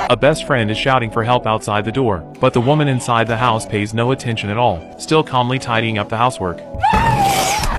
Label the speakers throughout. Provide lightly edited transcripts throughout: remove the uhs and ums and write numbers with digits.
Speaker 1: A best friend is shouting for help outside the door, but the woman inside the house pays no attention at all, still calmly tidying up the housework.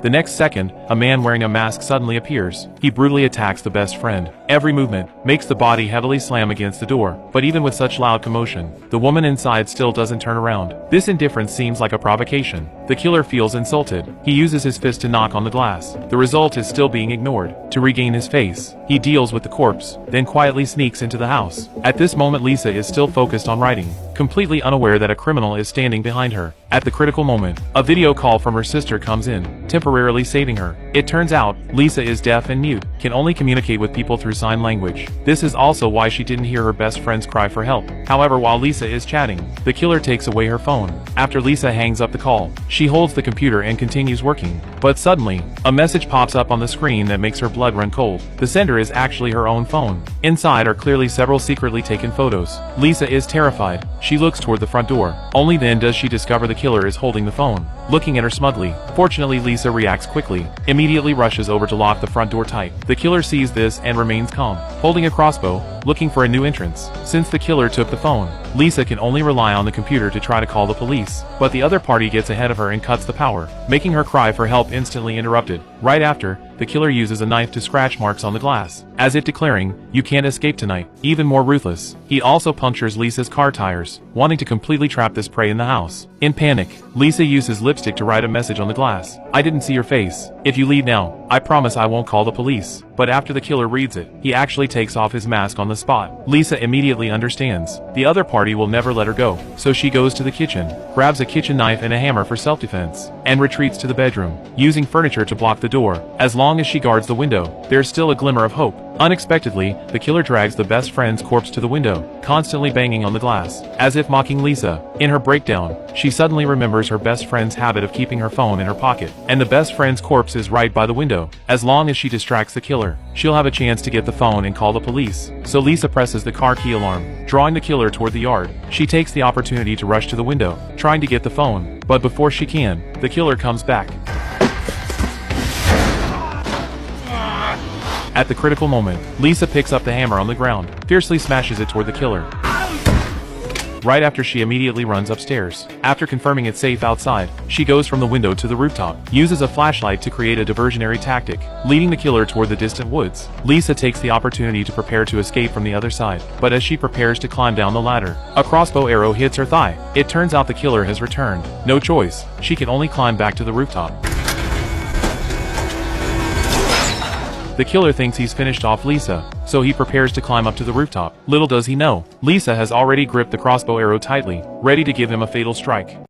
Speaker 1: The next second, a man wearing a mask suddenly appears. He brutally attacks the best friend. Every movement makes the body heavily slam against the door, but even with such loud commotion, the woman inside still doesn't turn around. This indifference seems like a provocation. The killer feels insulted. He uses his fist to knock on the glass. The result is still being ignored. To regain his face, he deals with the corpse, then quietly sneaks into the house. At this moment, Lisa is still focused on writing, completely unaware that a criminal is standing behind her. At the critical moment, a video call from her sister comes in, temporarily saving her. It turns out, Lisa is deaf and mute, can only communicate with people through sign language. This is also why she didn't hear her best friend's cry for help. However, while Lisa is chatting, the killer takes away her phone. After Lisa hangs up the call, she holds the computer and continues working. But suddenly, a message pops up on the screen that makes her blood run cold. The sender is actually her own phone. Inside are clearly several secretly taken photos. Lisa is terrified. She looks toward the front door. Only then does she discover the killer is holding the phone, looking at her smugly. Fortunately, Lisa reacts quickly, immediately rushes over to lock the front door tight. The killer sees this and remains calm, holding a crossbow, looking for a new entrance. Since the killer took the phone, Lisa can only rely on the computer to try to call the police, but the other party gets ahead of her and cuts the power, making her cry for help instantly interrupted. Right after, the killer uses a knife to scratch marks on the glass, as if declaring, "You can't escape tonight." Even more ruthless, he also punctures Lisa's car tires, wanting to completely trap this prey in the house. In panic, Lisa uses lipstick to write a message on the glass. "I didn't see your face. If you leave now, I promise I won't call the police." But after the killer reads it, he actually takes off his mask on the spot. Lisa immediately understands. The other party will never let her go, so she goes to the kitchen, grabs a kitchen knife and a hammer for self-defense, and retreats to the bedroom, using furniture to block the door. As long as she guards the window, there's still a glimmer of hope. Unexpectedly, the killer drags the best friend's corpse to the window, constantly banging on the glass, as if mocking Lisa. In her breakdown, she suddenly remembers her best friend's habit of keeping her phone in her pocket, and the best friend's corpse is right by the window. As long as she distracts the killer, she'll have a chance to get the phone and call the police. So Lisa presses the car key alarm, drawing the killer toward the yard. She takes the opportunity to rush to the window, trying to get the phone, but before she can, the killer comes back. At the critical moment, Lisa picks up the hammer on the ground, fiercely smashes it toward the killer. Right after, she immediately runs upstairs. After confirming it's safe outside, she goes from the window to the rooftop, uses a flashlight to create a diversionary tactic, leading the killer toward the distant woods. Lisa takes the opportunity to prepare to escape from the other side, but as she prepares to climb down the ladder, a crossbow arrow hits her thigh. It turns out the killer has returned. No choice, she can only climb back to the rooftop. The killer thinks he's finished off Lisa, so he prepares to climb up to the rooftop. Little does he know, Lisa has already gripped the crossbow arrow tightly, ready to give him a fatal strike.